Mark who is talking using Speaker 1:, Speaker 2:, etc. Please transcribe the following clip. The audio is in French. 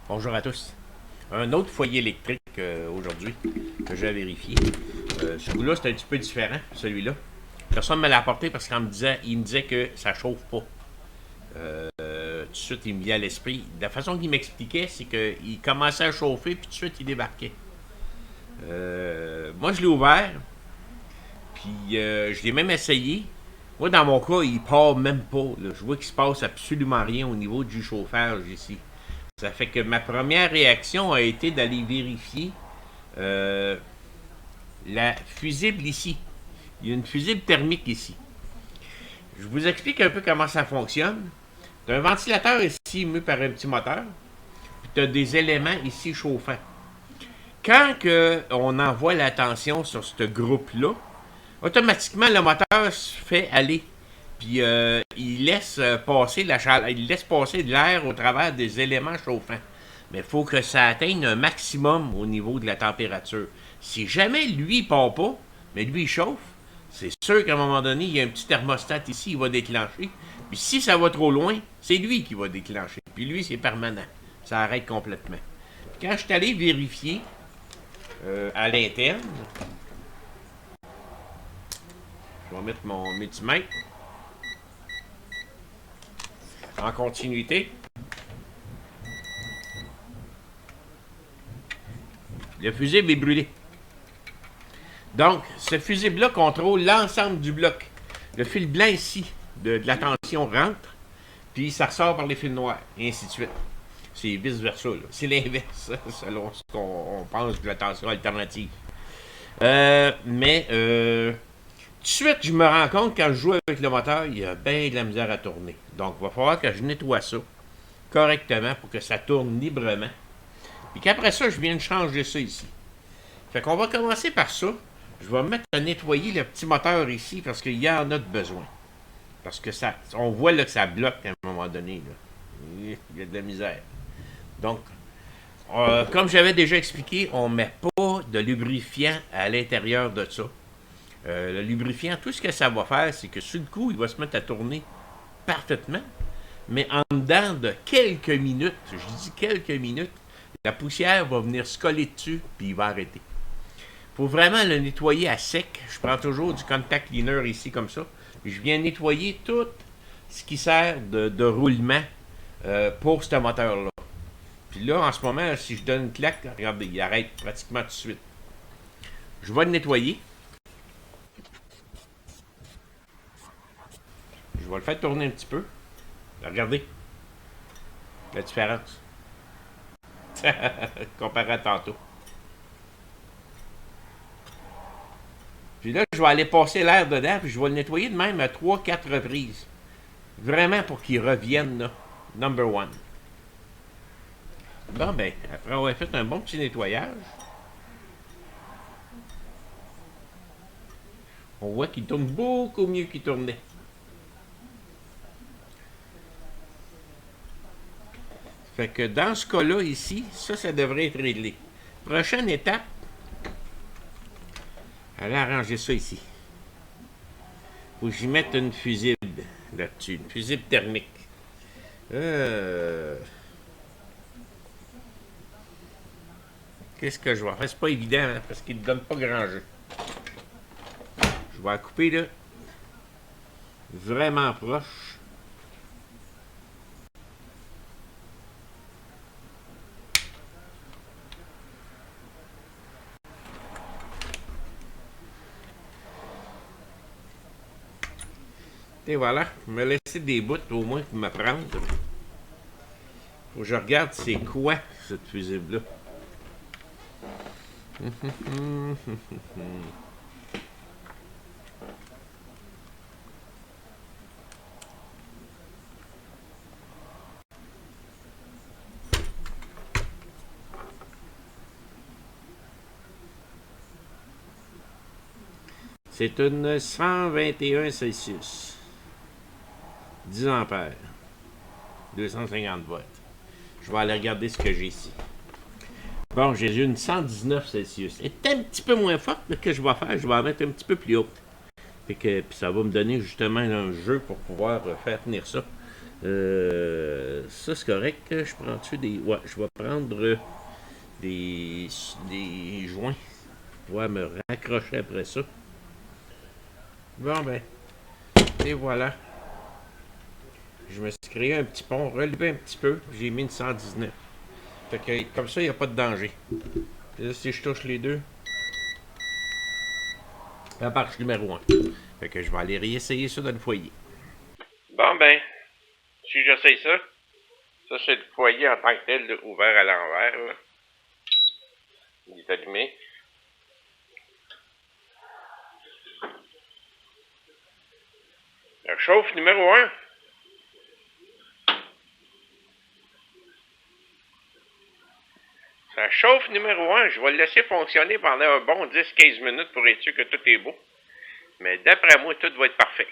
Speaker 1: Bonjour à tous. Un autre foyer électrique aujourd'hui que j'ai vérifié. Celui-là, c'est un petit peu différent, celui-là. Personne ne me l'a apporté parce qu'il me disait que ça chauffe pas. Tout de suite, il me vient à l'esprit. La façon qu'il m'expliquait, c'est qu'il commençait à chauffer, puis tout de suite, il débarquait. Moi, je l'ai ouvert, puis je l'ai même essayé. Moi, dans mon cas, il part même pas, là. Je vois qu'il se passe absolument rien au niveau du chauffage ici. Ça fait que ma première réaction a été d'aller vérifier euh, la fusible ici. Il y a une fusible thermique ici. Je vous explique un peu comment ça fonctionne. Tu as un ventilateur ici mu par un petit moteur, puis tu as des éléments ici chauffants. Quand on envoie la tension sur ce groupe-là, automatiquement le moteur se fait aller. Puis il laisse passer la chaleur, il laisse passer de l'air au travers des éléments chauffants. Mais il faut que ça atteigne un maximum au niveau de la température. Si jamais lui ne part pas, mais lui il chauffe, c'est sûr qu'à un moment donné, il y a un petit thermostat ici, il va déclencher. Puis si ça va trop loin, c'est lui qui va déclencher. Puis lui, c'est permanent. Ça arrête complètement. Quand je suis allé vérifier à l'interne, je vais mettre mon multimètre en continuité. Le fusible est brûlé. Donc, ce fusible-là contrôle l'ensemble du bloc. Le fil blanc ici de la tension rentre, puis ça ressort par les fils noirs, et ainsi de suite. C'est vice-versa. C'est l'inverse, selon ce qu'on pense de la tension alternative. Tout de suite, je me rends compte quand je joue avec le moteur, il y a bien de la misère à tourner. Donc, il va falloir que je nettoie ça correctement pour que ça tourne librement. Puis qu'après ça, je viens de changer ça ici. Fait qu'on va commencer par ça. Je vais me mettre à nettoyer le petit moteur ici parce qu'il y en a de besoin. Parce que ça, on voit là que ça bloque à un moment donné. Là. Il y a de la misère. Donc, comme j'avais déjà expliqué, on ne met pas de lubrifiant à l'intérieur de ça. Le lubrifiant, tout ce que ça va faire, c'est que sur le coup, il va se mettre à tourner parfaitement. Mais en dedans de quelques minutes, je dis quelques minutes, la poussière va venir se coller dessus, puis il va arrêter. Il faut vraiment le nettoyer à sec. Je prends toujours du contact cleaner ici comme ça. Puis je viens nettoyer tout ce qui sert de roulement pour ce moteur-là. Puis là, en ce moment, si je donne une claque, regardez, il arrête pratiquement tout de suite. Je vais le nettoyer. Je vais le faire tourner un petit peu. Regardez la différence. Comparé à tantôt. Puis là, je vais aller passer l'air dedans, puis je vais le nettoyer de même à 3-4 reprises. Vraiment pour qu'il revienne, là. Number one. Bon, ben, après avoir fait un bon petit nettoyage, on voit qu'il tourne beaucoup mieux qu'il tournait. Fait que dans ce cas-là, ici, ça devrait être réglé. Prochaine étape, allez arranger ça ici. Faut que j'y mette une fusible là-dessus, une fusible thermique. Qu'est-ce que je vais faire? C'est pas évident, hein, parce qu'il ne donne pas grand jeu. Je vais la couper là, vraiment proche. Et voilà, me laisser des bouts au moins pour me prendre. Faut que je regarde c'est quoi cette fusible-là. C'est une 121 Celsius. 10 ampères. 250 volts. Je vais aller regarder ce que j'ai ici. Bon, j'ai une 119 Celsius. Elle est un petit peu moins forte, mais que je vais faire, je vais la mettre un petit peu plus haute. Fait que, puis ça va me donner justement un jeu pour pouvoir faire tenir ça. Ça, c'est correct. Je prends-tu des... Ouais, je vais prendre des joints pour pouvoir me raccrocher après ça. Bon, ben, et voilà. Je me suis créé un petit pont, relevé un petit peu, j'ai mis une 119. Fait que, comme ça, il n'y a pas de danger. Et là, si je touche les deux, la marche numéro 1. Fait que je vais aller réessayer ça dans le foyer. Bon, ben, si j'essaye ça, ça c'est le foyer en tant que tel, là, ouvert à l'envers. Là. Il est allumé. La chauffe numéro 1. Ça chauffe numéro 1. Je vais le laisser fonctionner pendant un bon 10-15 minutes pour être sûr que tout est beau. Mais d'après moi, tout va être parfait.